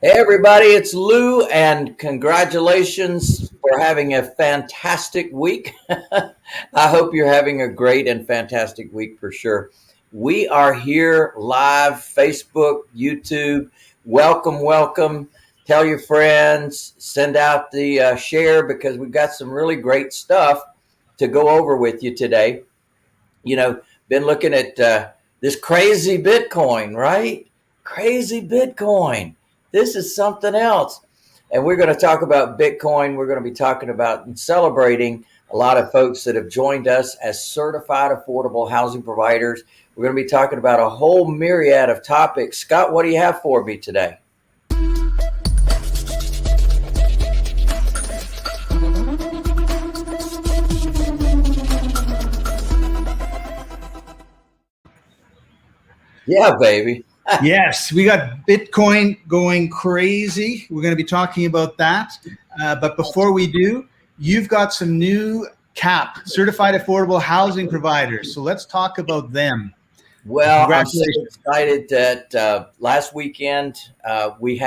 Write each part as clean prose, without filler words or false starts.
Hey everybody, it's Lou, and congratulations for having a fantastic week. I hope you're having a great and fantastic week for sure. We are here live, Facebook, YouTube. Welcome, welcome. Tell your friends, send out the share because we've got some really great stuff to go over with you today. Been looking at this crazy Bitcoin, right? Crazy Bitcoin. This is something else. And we're going to talk about Bitcoin. We're going to be talking about and celebrating a lot of folks that have joined us as certified affordable housing providers. We're going to be talking about a whole myriad of topics. Scott, what do you have for me today? Yeah, baby. Yes, we got Bitcoin going crazy. We're going to be talking about that. But before we do, you've got some new CAP, Certified Affordable Housing Providers. So let's talk about them. Well, I'm so excited that last weekend we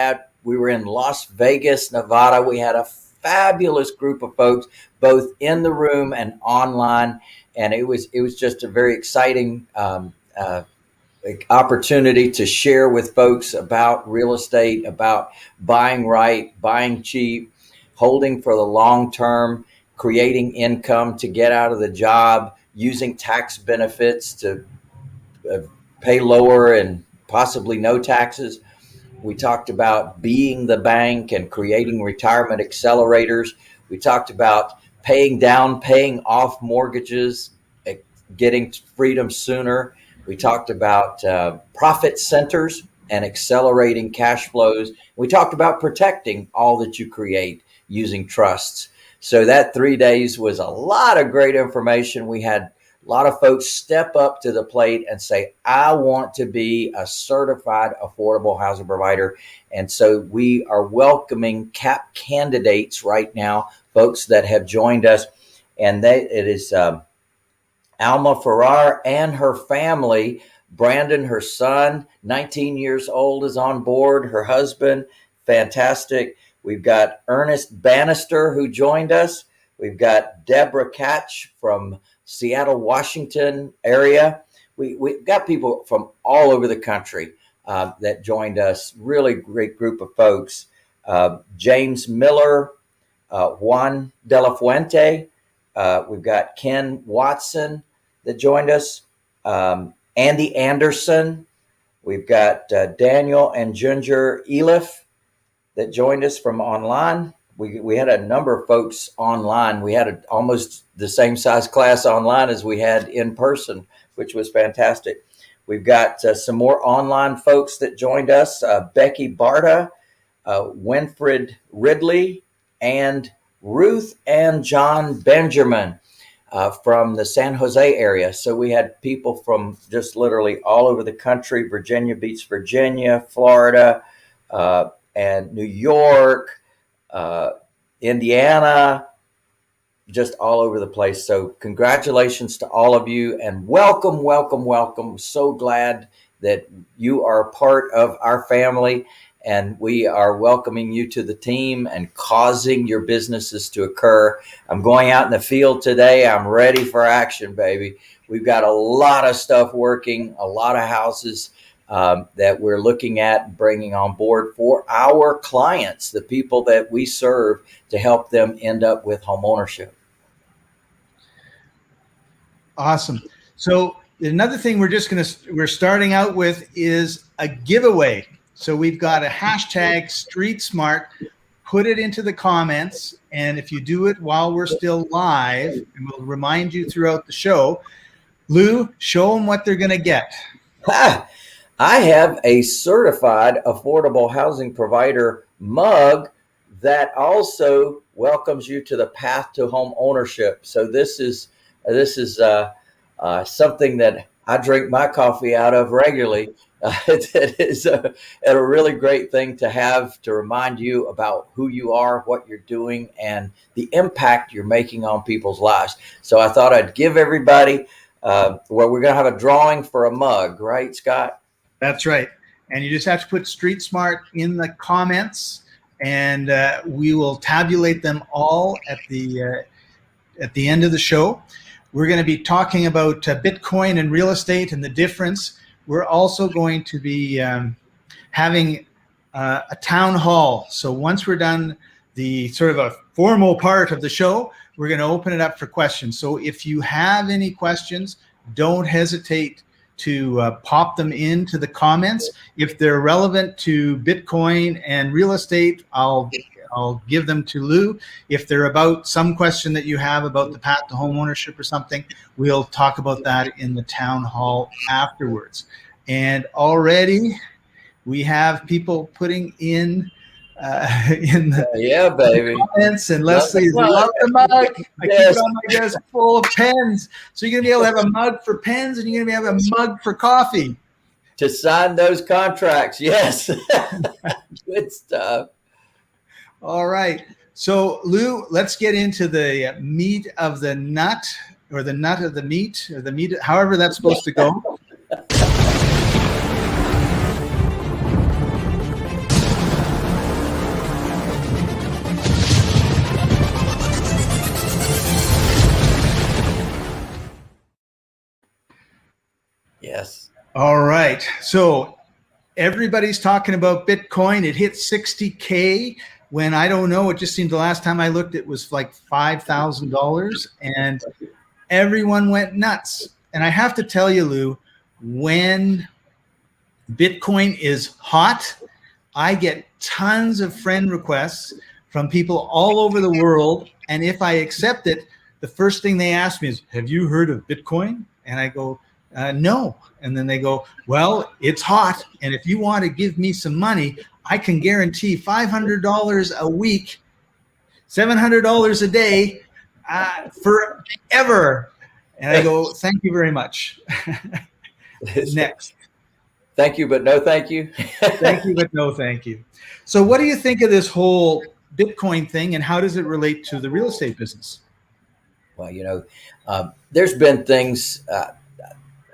were in Las Vegas, Nevada. We had a fabulous group of folks, both in the room and online, and it was just a very exciting opportunity to share with folks about real estate, about buying right, buying cheap, holding for the long term, creating income to get out of the job, using tax benefits to pay lower and possibly no taxes. We talked about being the bank and creating retirement accelerators. We talked about paying down, paying off mortgages, getting freedom sooner. We talked about profit centers and accelerating cash flows. We talked about protecting all that you create using trusts. So that 3 days was a lot of great information. We had a lot of folks step up to the plate and say, I want to be a certified affordable housing provider. And so we are welcoming CAP candidates right now, folks that have joined us. And it is Alma Farrar and her family. Brandon, her son, 19 years old, is on board. Her husband, fantastic. We've got Ernest Bannister, who joined us. We've got Deborah Catch from Seattle, Washington area. We've got people from all over the country that joined us. Really great group of folks. James Miller, Juan De La Fuente. We've got Ken Watson that joined us. Andy Anderson. We've got Daniel and Ginger Elif that joined us from online. We had a number of folks online. We had almost the same size class online as we had in person, which was fantastic. We've got some more online folks that joined us. Becky Barta, Winfred Ridley, and Ruth and John Benjamin from the San Jose area. So we had people from just literally all over the country: Virginia Beach, Virginia, Florida, and New York, Indiana, just all over the place. So congratulations to all of you, and welcome, welcome, welcome. So glad that you are part of our family, and we are welcoming you to the team and causing your businesses to occur. I'm going out in the field today. I'm ready for action, baby. We've got a lot of stuff working, a lot of houses that we're looking at bringing on board for our clients, the people that we serve, to help them end up with home ownership. Awesome. So another thing we're starting out with is a giveaway. So we've got a hashtag Street Smart. Put it into the comments, and if you do it while we're still live, and we'll remind you throughout the show, Lou, show them what they're going to get. I have a certified affordable housing provider mug that also welcomes you to the path to home ownership. So this is something that I drink my coffee out of regularly. It is a really great thing to have to remind you about who you are, what you're doing, and the impact you're making on people's lives. So I thought I'd give everybody, we're going to have a drawing for a mug, right, Scott? That's right. and you just have to put Street Smart in the comments, and we will tabulate them all at the end of the show. We're going to be talking about Bitcoin and real estate and the difference. We're also going to be having a town hall. So once we're done the sort of a formal part of the show, we're going to open it up for questions. So if you have any questions, don't hesitate to pop them into the comments. If they're relevant to Bitcoin and real estate, I'll give them to Lou. If they're about some question that you have about the path to home ownership or something, we'll talk about that in the town hall afterwards. And already we have people putting in yeah, baby, comments, and Leslie's love the mug. I keep it on my desk full of pens. So you're gonna be able to have a mug for pens, and you're gonna have a mug for coffee to sign those contracts. Yes. Good stuff. All right. So Lou, let's get into the meat of the nut, or the nut of the meat, or the meat, however that's supposed to go. Yes. All right. So everybody's talking about Bitcoin. It hit 60K when, I don't know, it just seemed the last time I looked, it was like $5,000, and everyone went nuts. And I have to tell you, Lou, when Bitcoin is hot, I get tons of friend requests from people all over the world. And if I accept it, the first thing they ask me is, have you heard of Bitcoin? And I go, no. And then they go, well, it's hot, and if you want to give me some money, I can guarantee $500 a week, $700 a day, forever. And I go, thank you very much. Next. Thank you, but no thank you. Thank you, but no thank you. So what do you think of this whole Bitcoin thing, and how does it relate to the real estate business? Well, there's been things.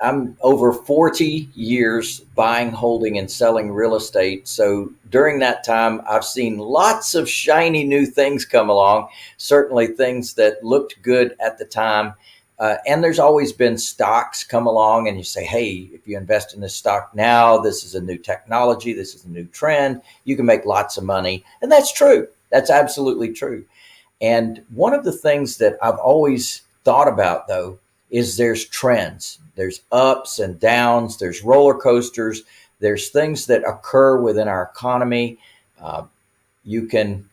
I'm over 40 years buying, holding, and selling real estate. So during that time, I've seen lots of shiny new things come along, certainly things that looked good at the time. And there's always been stocks come along, and you say, hey, if you invest in this stock now, this is a new technology, this is a new trend, you can make lots of money. And that's true. That's absolutely true. And one of the things that I've always thought about, though, is there's trends. There's ups and downs. There's roller coasters. There's things that occur within our economy. You can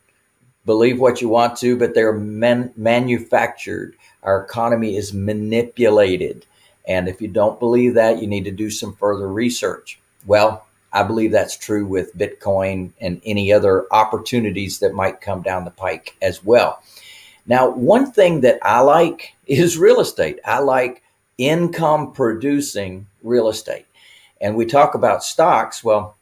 believe what you want to, but they're manufactured. Our economy is manipulated. And if you don't believe that, you need to do some further research. Well, I believe that's true with Bitcoin and any other opportunities that might come down the pike as well. Now, one thing that I like is real estate. I like income producing real estate. And we talk about stocks. Well,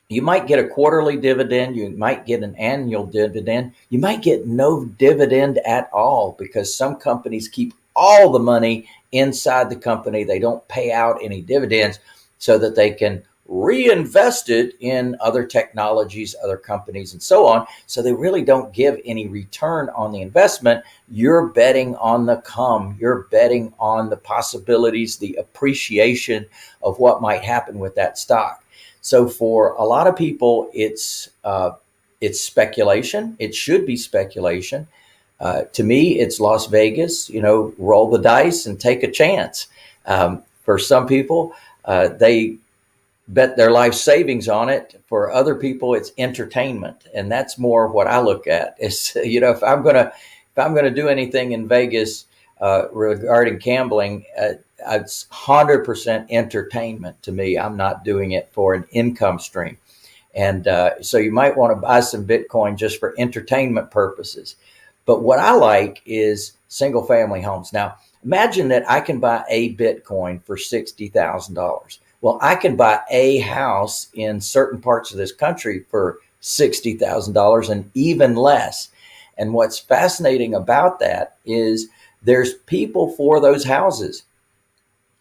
you might get a quarterly dividend. You might get an annual dividend. You might get no dividend at all, because some companies keep all the money inside the company. They don't pay out any dividends so that they can reinvest it in other technologies, other companies, and so on. So they really don't give any return on the investment. You're betting on the come. You're betting on the possibilities, the appreciation of what might happen with that stock. So for a lot of people, it's speculation. It should be speculation. To me, it's Las Vegas. Roll the dice and take a chance. For some people, they bet their life savings on it. For other people, it's entertainment. And that's more what I look at is, if I'm going to do anything in Vegas, regarding gambling, it's 100% entertainment to me. I'm not doing it for an income stream. And, so you might want to buy some Bitcoin just for entertainment purposes. But what I like is single family homes. Now, imagine that I can buy a Bitcoin for $60,000. Well, I can buy a house in certain parts of this country for $60,000 and even less. And what's fascinating about that is there's people for those houses.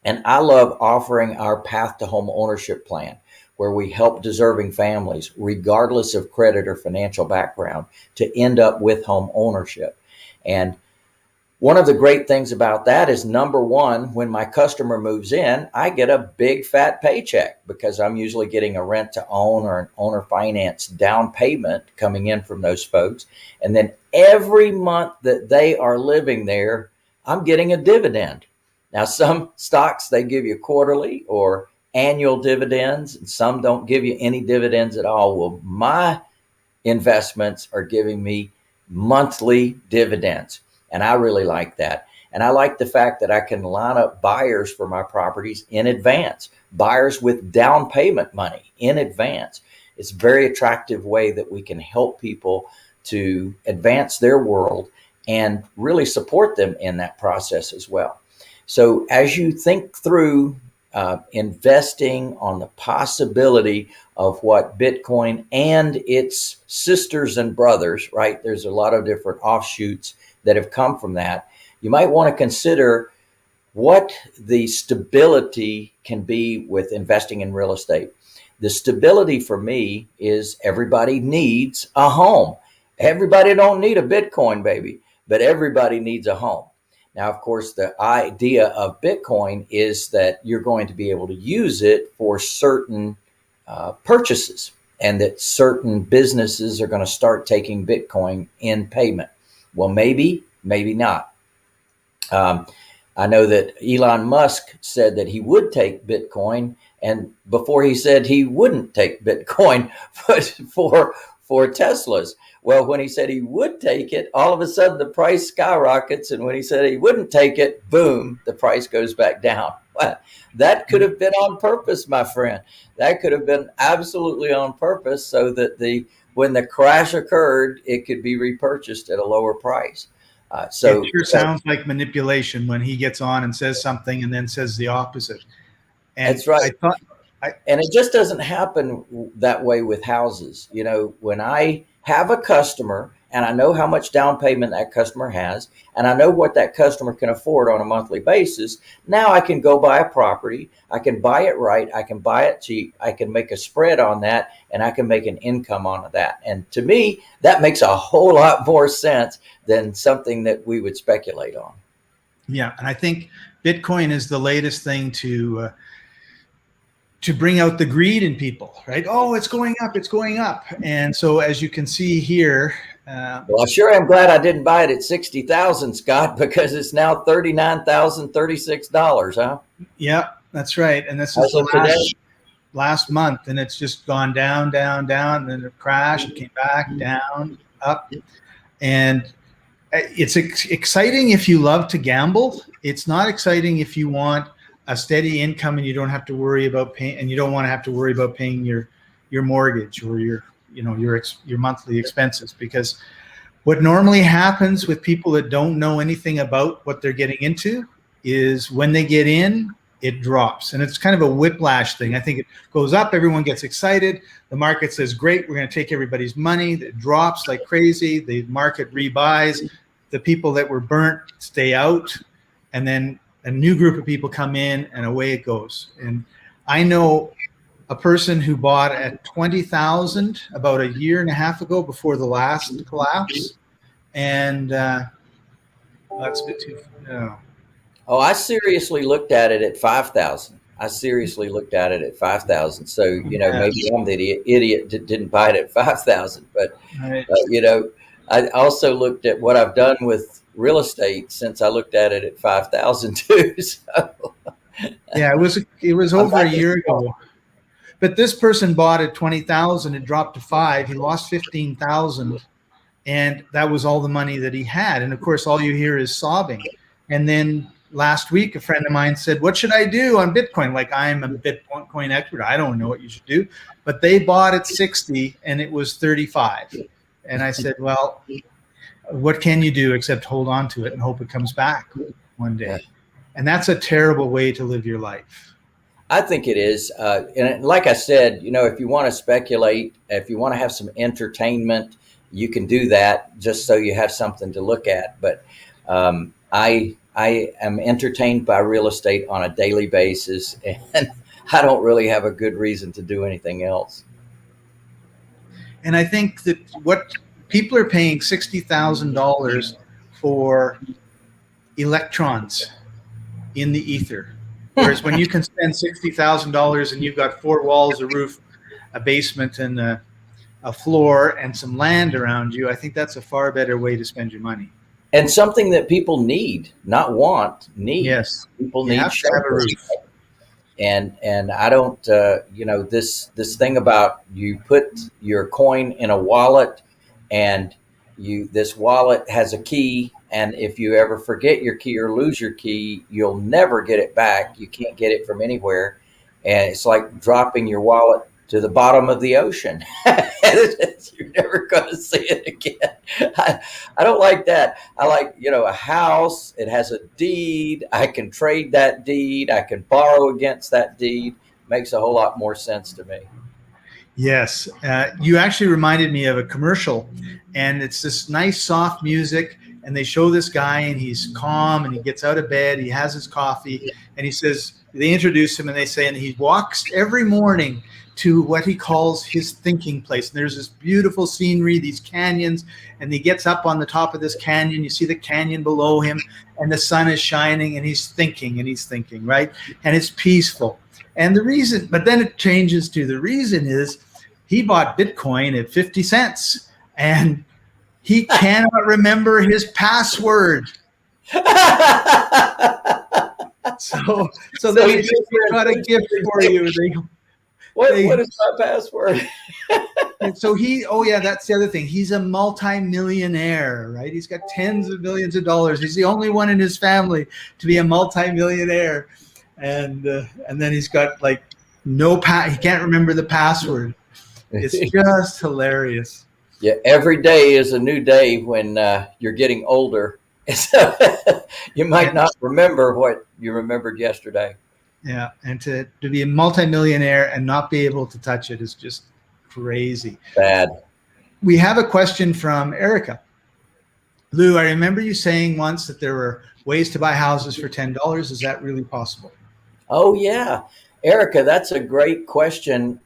And I love offering our Path to Home Ownership plan, where we help deserving families, regardless of credit or financial background, to end up with home ownership. And one of the great things about that is, number one, when my customer moves in, I get a big fat paycheck because I'm usually getting a rent to own or an owner finance down payment coming in from those folks. And then every month that they are living there, I'm getting a dividend. Now, some stocks, they give you quarterly or annual dividends, and some don't give you any dividends at all. Well, my investments are giving me monthly dividends. And I really like that. And I like the fact that I can line up buyers for my properties in advance, buyers with down payment money in advance. It's a very attractive way that we can help people to advance their world and really support them in that process as well. So as you think through investing on the possibility of what Bitcoin and its sisters and brothers, right? There's a lot of different offshoots that have come from that. You might want to consider what the stability can be with investing in real estate. The stability for me is everybody needs a home. Everybody don't need a Bitcoin, baby, but everybody needs a home. Now, of course, the idea of Bitcoin is that you're going to be able to use it for certain purchases, and that certain businesses are going to start taking Bitcoin in payment. Well, maybe not. I know that Elon Musk said that he would take Bitcoin, and before he said he wouldn't take Bitcoin, but for Teslas. Well, when he said he would take it, all of a sudden the price skyrockets. And when he said he wouldn't take it, boom, the price goes back down. Well, that could have been on purpose, my friend. That could have been absolutely on purpose so that when the crash occurred, it could be repurchased at a lower price. So it sure sounds like manipulation when he gets on and says something and then says the opposite. And that's right. And it just doesn't happen that way with houses. You know, when I have a customer and I know how much down payment that customer has, and I know what that customer can afford on a monthly basis, now I can go buy a property. I can buy it right. I can buy it cheap. I can make a spread on that, and I can make an income on that. And to me, that makes a whole lot more sense than something that we would speculate on. Yeah, and I think Bitcoin is the latest thing to bring out the greed in people, right? Oh, it's going up, it's going up. And so as you can see here. Well, I sure am glad I didn't buy it at 60,000, Scott, because it's now $39,036, huh? Yeah, that's right. And this is the last month, and it's just gone down, down, down, and then it crashed, came back, down, up. And it's exciting if you love to gamble. It's not exciting if you want a steady income and you don't have to worry about paying, and you don't want to have to worry about paying your mortgage or your monthly expenses. Because what normally happens with people that don't know anything about what they're getting into is when they get in, it drops. And it's kind of a whiplash thing. I think it goes up, everyone gets excited. The market says, great, we're going to take everybody's money. It drops like crazy. The market rebuys. The people that were burnt stay out. And then a new group of people come in, and away it goes. And I know a person who bought at 20,000 about a year and a half ago before the last collapse. And that's a bit too. No. Oh, I seriously looked at it at 5,000. So, you know, maybe I'm the idiot that didn't buy it at 5,000. But, right. You know, I also looked at what I've done with real estate since I looked at it at 5,000 too. So. Yeah, it was over a year ago. But this person bought at 20,000. It dropped to 5. He lost 15,000, and that was all the money that he had. And of course, all you hear is sobbing. And then last week, a friend of mine said, "What should I do on Bitcoin?" Like, I'm a Bitcoin expert. I don't know what you should do. But they bought at 60, and it was 35. And I said, "Well, what can you do except hold on to it and hope it comes back one day?" And that's a terrible way to live your life. I think it is. And like I said, you know, if you want to speculate, if you want to have some entertainment, you can do that just so you have something to look at. But I am entertained by real estate on a daily basis. And I don't really have a good reason to do anything else. And I think that what people are paying $60,000 for electrons in the ether. Whereas when you can spend $60,000 and you've got four walls, a roof, a basement, and a floor and some land around you, I think that's a far better way to spend your money. And something that people need, not want, need. Yes. People You need have to have a shelter. roof. And I don't, this thing about you put your coin in a wallet, and this wallet has a key, and if you ever forget your key or lose your key, you'll never get it back. You can't get it from anywhere, and it's like dropping your wallet to the bottom of the ocean. You're never going to see it again. I don't like that. I like, a house. It has a deed. I can trade that deed. I can borrow against that deed. Makes a whole lot more sense to me. Yes. You actually reminded me of a commercial, and it's this nice soft music, and they show this guy, and he's calm, and he gets out of bed, he has his coffee, and he says, they introduce him, and they say, and he walks every morning to what he calls his thinking place. And there's this beautiful scenery, these canyons, and he gets up on the top of this canyon. You see the canyon below him, and the sun is shining, and he's thinking, right? And it's peaceful. And the reason, but then it changes to the reason is he bought Bitcoin at 50 cents, and he cannot remember his password. So they got a gift for you. What is my password? And so that's the other thing. He's a multi-millionaire, right? He's got tens of millions of dollars. He's the only one in his family to be a multi-millionaire. And then he's got like he can't remember the password. It's just hilarious. Yeah, every day is a new day when you're getting older. So you might not remember what you remembered yesterday. Yeah, and to be a multimillionaire and not be able to touch it is just crazy. Bad. We have a question from Erica. Lou, I remember you saying once that there were ways to buy houses for $10. Is that really possible? Oh, yeah. Erica, that's a great question.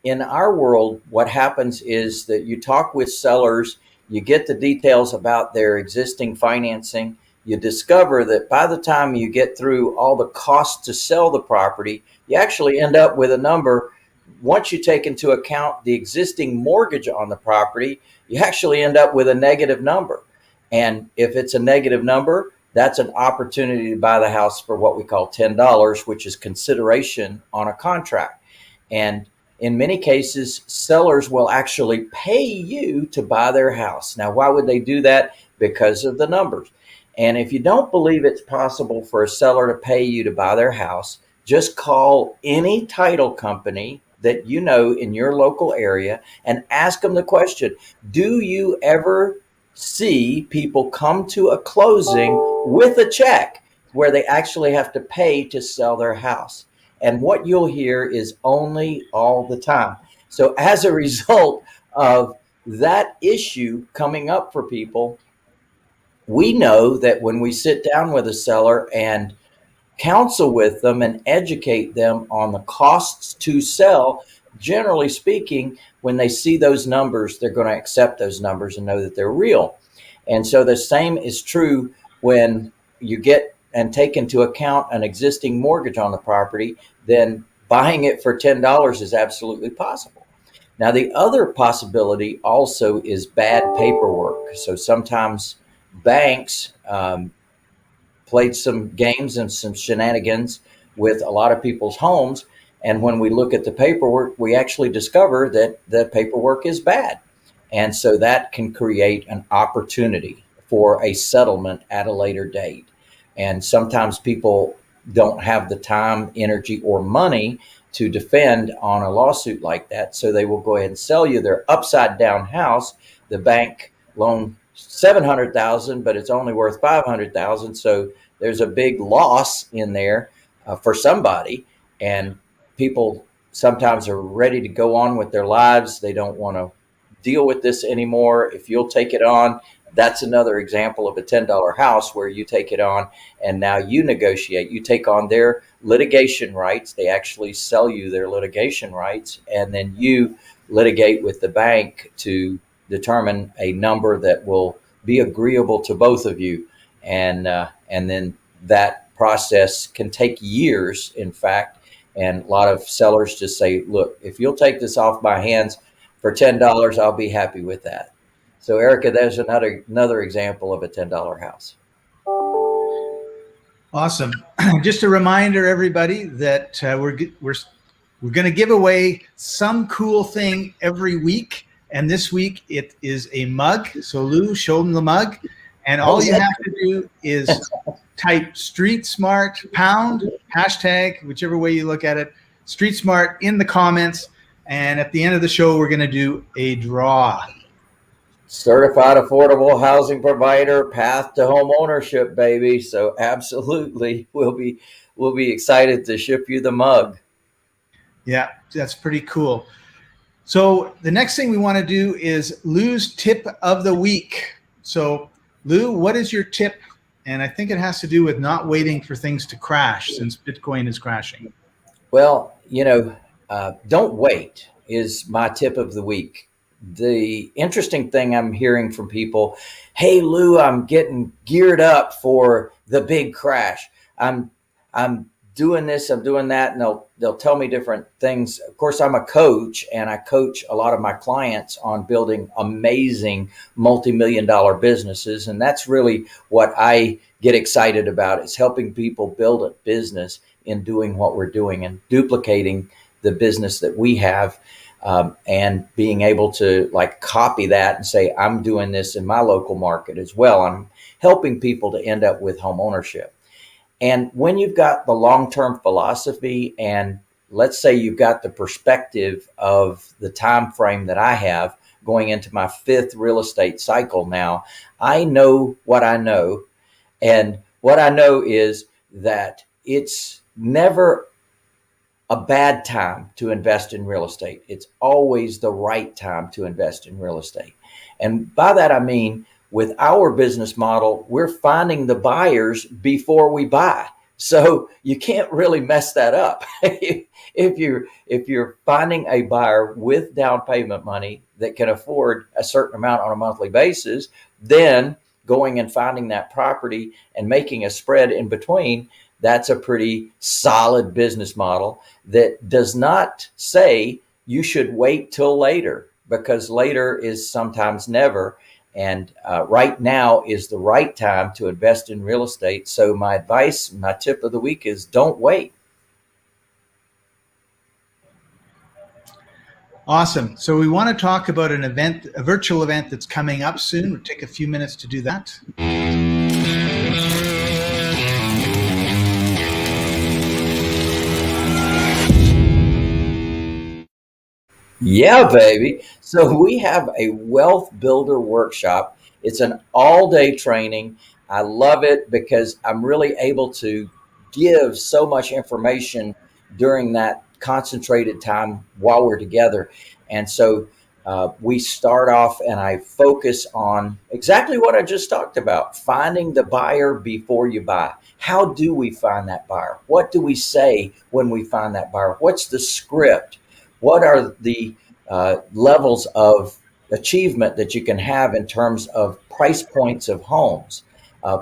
In our world, what happens is that you talk with sellers, you get the details about their existing financing. You discover that by the time you get through all the costs to sell the property, you actually end up with a number. Once you take into account the existing mortgage on the property, you actually end up with a negative number. And if it's a negative number, that's an opportunity to buy the house for what we call $10, which is consideration on a contract. And in many cases, sellers will actually pay you to buy their house. Now, why would they do that? Because of the numbers. And if you don't believe it's possible for a seller to pay you to buy their house, just call any title company that you know in your local area and ask them the question, do you ever see people come to a closing with a check where they actually have to pay to sell their house? And what you'll hear is only all the time. So as a result of that issue coming up for people, we know that when we sit down with a seller and counsel with them and educate them on the costs to sell, generally speaking, when they see those numbers, they're going to accept those numbers and know that they're real. And so the same is true when you get and take into account an existing mortgage on the property, then buying it for $10 is absolutely possible. Now, the other possibility also is bad paperwork. So sometimes banks played some games and some shenanigans with a lot of people's homes. And when we look at the paperwork, we actually discover that the paperwork is bad. And so that can create an opportunity for a settlement at a later date. And sometimes people don't have the time, energy, or money to defend on a lawsuit like that. So they will go ahead and sell you their upside down house. The bank loan $700,000, but it's only worth $500,000. So there's a big loss in there for somebody. And people sometimes are ready to go on with their lives. They don't want to deal with this anymore. If you'll take it on, That's another example of a $10 house where you take it on and now you negotiate. You take on their litigation rights. They actually sell you their litigation rights, and then you litigate with the bank to determine a number that will be agreeable to both of you. And then that process can take years, in fact. And a lot of sellers just say, look, if you'll take this off my hands for $10, I'll be happy with that. So Erica, there's another example of a $10 house. Awesome. Just a reminder, everybody, that we're going to give away some cool thing every week. And this week it is a mug. So Lou, show them the mug. And all you have to do is type Street Smart pound, hashtag, whichever way you look at it, Street Smart in the comments. And at the end of the show, we're going to do a draw. Certified affordable housing provider, path to home ownership, baby. So absolutely, we'll be excited to ship you the mug. Yeah, that's pretty cool. So the next thing we want to do is Lou's tip of the week. So Lou, what is your tip? And I think it has to do with not waiting for things to crash, since Bitcoin is crashing. Well, don't wait is my tip of the week. The interesting thing I'm hearing from people, hey, Lou, I'm getting geared up for the big crash. I'm doing this, I'm doing that, and they'll tell me different things. Of course, I'm a coach, and I coach a lot of my clients on building amazing multi-million-dollar businesses, and that's really what I get excited about, is helping people build a business in doing what we're doing and duplicating the business that we have, and being able to copy that and say, I'm doing this in my local market as well. I'm helping people to end up with home ownership. And when you've got the long-term philosophy, and let's say you've got the perspective of the time frame that I have going into my 5th real estate cycle now, I know what I know. And what I know is that it's never a bad time to invest in real estate. It's always the right time to invest in real estate. And by that, I mean, with our business model, we're finding the buyers before we buy. So you can't really mess that up. If you're finding a buyer with down payment money that can afford a certain amount on a monthly basis, then going and finding that property and making a spread in between, that's a pretty solid business model that does not say you should wait till later, because later is sometimes never. And right now is the right time to invest in real estate. So my advice, my tip of the week is don't wait. Awesome. So we want to talk about an event, a virtual event that's coming up soon. We'll take a few minutes to do that. Yeah, baby. So we have a wealth builder workshop. It's an all-day training. I love it because I'm really able to give so much information during that concentrated time while we're together. And so we start off and I focus on exactly what I just talked about, finding the buyer before you buy. How do we find that buyer? What do we say when we find that buyer? What's the script? What are the levels of achievement that you can have in terms of price points of homes,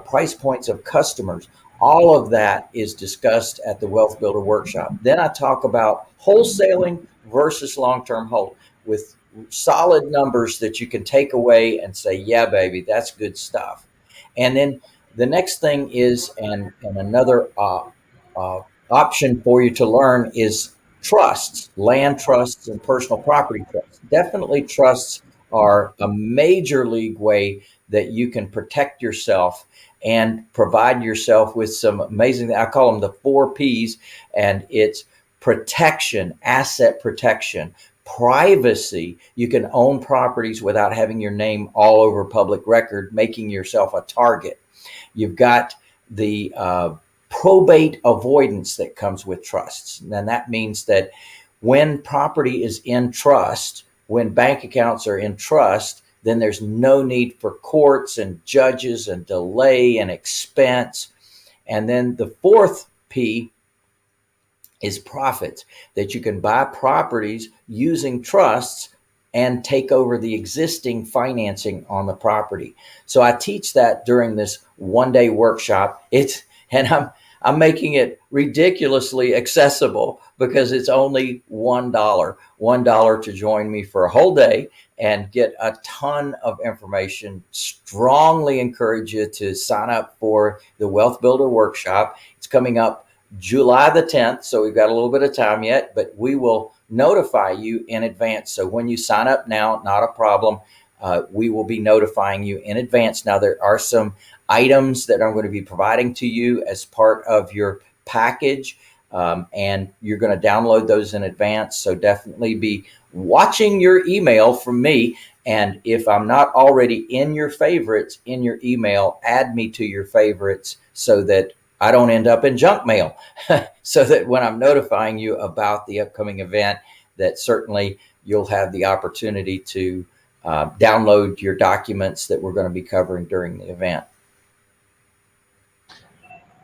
price points of customers? All of that is discussed at the Wealth Builder Workshop. Then I talk about wholesaling versus long-term hold with solid numbers that you can take away and say, yeah, baby, that's good stuff. And then the next thing is, and another option for you to learn is trusts, land trusts and personal property trusts. Definitely trusts are a major league way that you can protect yourself and provide yourself with some amazing, I call them the 4 Ps, and it's protection, asset protection, privacy. You can own properties without having your name all over public record, making yourself a target. You've got the probate avoidance that comes with trusts. And that means that when property is in trust, when bank accounts are in trust, then there's no need for courts and judges and delay and expense. And then the fourth P is profits, that you can buy properties using trusts and take over the existing financing on the property. So I teach that during this 1-day workshop. I'm making it ridiculously accessible because it's only $1 to join me for a whole day and get a ton of information. Strongly encourage you to sign up for the Wealth Builder Workshop. It's coming up July the 10th, so we've got a little bit of time yet, but we will notify you in advance. So when you sign up now, not a problem. We will be notifying you in advance. Now, there are some items that I'm going to be providing to you as part of your package, and you're going to download those in advance. So definitely be watching your email from me. And if I'm not already in your favorites in your email, add me to your favorites so that I don't end up in junk mail, so that when I'm notifying you about the upcoming event, that certainly you'll have the opportunity to download your documents that we're going to be covering during the event.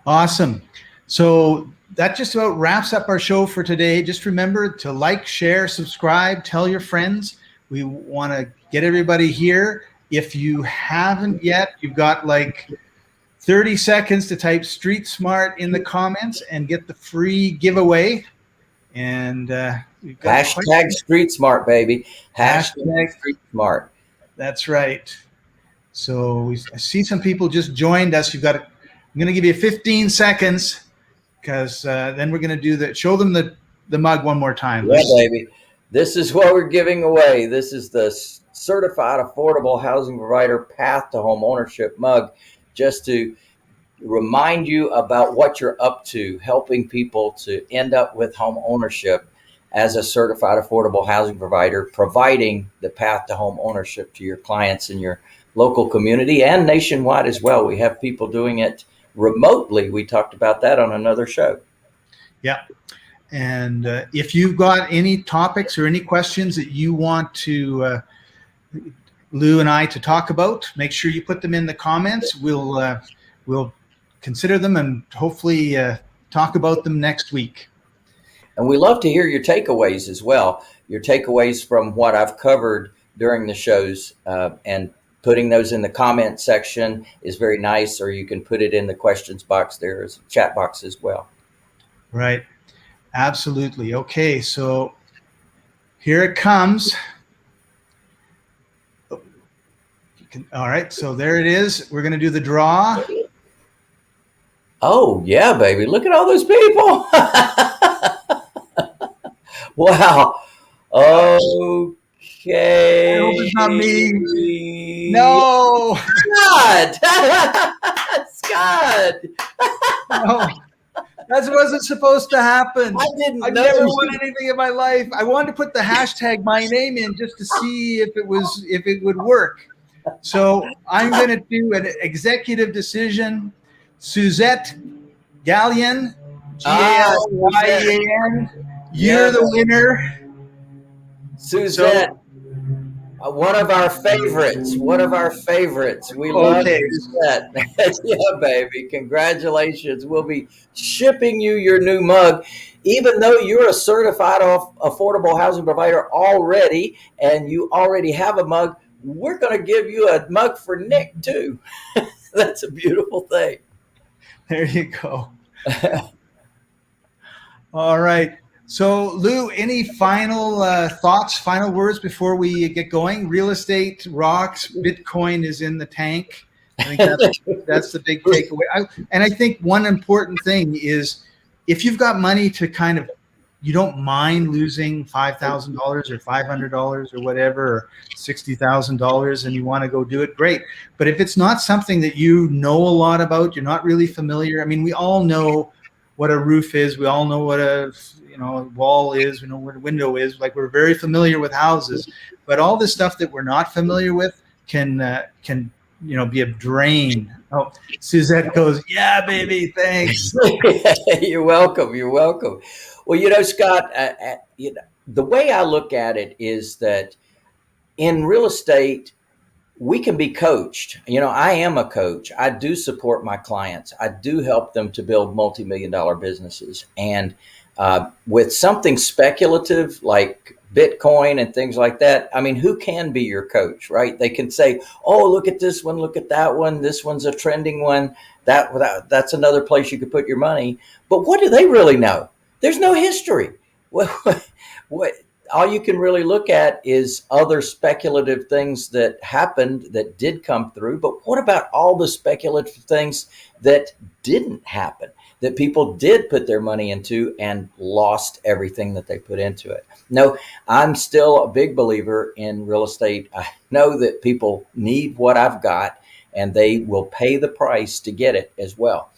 Awesome. So that just about wraps up our show for today. Just remember to like, share, subscribe, tell your friends. We want to get everybody here. If you haven't yet, you've got like 30 seconds to type Street Smart in the comments and get the free giveaway. And we've got hashtag Street Smart, baby. Hashtag Street Smart. That's right. So I see some people just joined us. I'm going to give you 15 seconds because then we're going to do that. Show them the mug one more time. Yeah, baby. This is what we're giving away. This is the Certified Affordable Housing Provider Path to Home Ownership mug, just to remind you about what you're up to, helping people to end up with home ownership as a certified affordable housing provider, providing the path to home ownership to your clients in your local community and nationwide as well. We have people doing it remotely. We talked about that on another show. Yeah. And if you've got any topics or any questions that you want to Lou and I to talk about, make sure you put them in the comments. We'll consider them and hopefully talk about them next week. And we love to hear your takeaways as well. Your takeaways from what I've covered during the shows, and putting those in the comment section is very nice, or you can put it in the questions box. There is a chat box as well. Right. Absolutely. Okay. So here it comes. All right. So there it is. We're going to do the draw. Oh, yeah, baby. Look at all those people. Wow. Okay. I hope it's not me. No. Scott. No. That wasn't supposed to happen. I've never won anything in my life. I wanted to put the hashtag my name in just to see if it would work. So I'm going to do an executive decision. Suzette Gallian, Galyen, you're the winner. Suzette, one of our favorites. We love Suzette. Yeah, baby. Congratulations. We'll be shipping you your new mug. Even though you're a certified affordable housing provider already, and you already have a mug, we're going to give you a mug for Nick too. That's a beautiful thing. There you go. All right. So, Lou, any final thoughts, final words before we get going? Real estate rocks. Bitcoin is in the tank. I think that's the big takeaway. And I think one important thing is if you've got money to kind of, you don't mind losing $5,000 or $500 or whatever, or $60,000, and you want to go do it, great. But if it's not something that you know a lot about, you're not really familiar. I mean, we all know what a roof is. We all know what a wall is. We know what a window is. Like, we're very familiar with houses, but all this stuff that we're not familiar with can be a drain. Oh, Suzette goes, yeah, baby, thanks. You're welcome. Well, Scott, the way I look at it is that in real estate, we can be coached. I am a coach. I do support my clients. I do help them to build multi-million-dollar businesses. And with something speculative like Bitcoin and things like that, I mean, who can be your coach, right? They can say, oh, look at this one, look at that one. This one's a trending one. That's another place you could put your money. But what do they really know? There's no history. What all you can really look at is other speculative things that happened that did come through. But what about all the speculative things that didn't happen, that people did put their money into and lost everything that they put into it? No, I'm still a big believer in real estate. I know that people need what I've got, and they will pay the price to get it as well.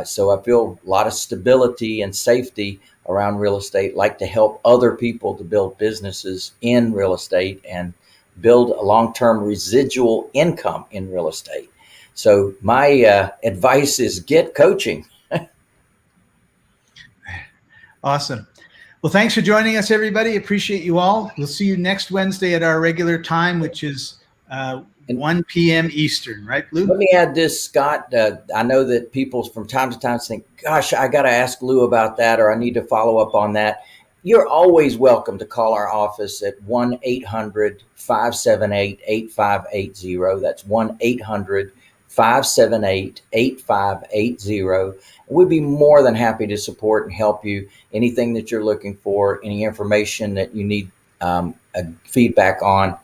So I feel a lot of stability and safety around real estate, like to help other people to build businesses in real estate and build a long-term residual income in real estate. So my advice is get coaching. Awesome. Well, thanks for joining us, everybody. Appreciate you all. We'll see you next Wednesday at our regular time, which is 1 p.m. Eastern, right, Lou? Let me add this, Scott. I know that people from time to time think, gosh, I got to ask Lou about that, or I need to follow up on that. You're always welcome to call our office at 1-800-578-8580. That's 1-800-578-8580. We'd be more than happy to support and help you. Anything that you're looking for, any information that you need feedback on,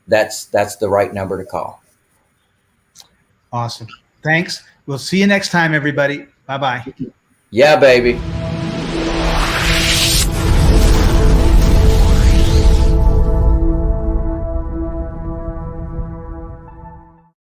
that's the right number to call. Awesome. Thanks. We'll see you next time, everybody. Bye-bye. Yeah, baby.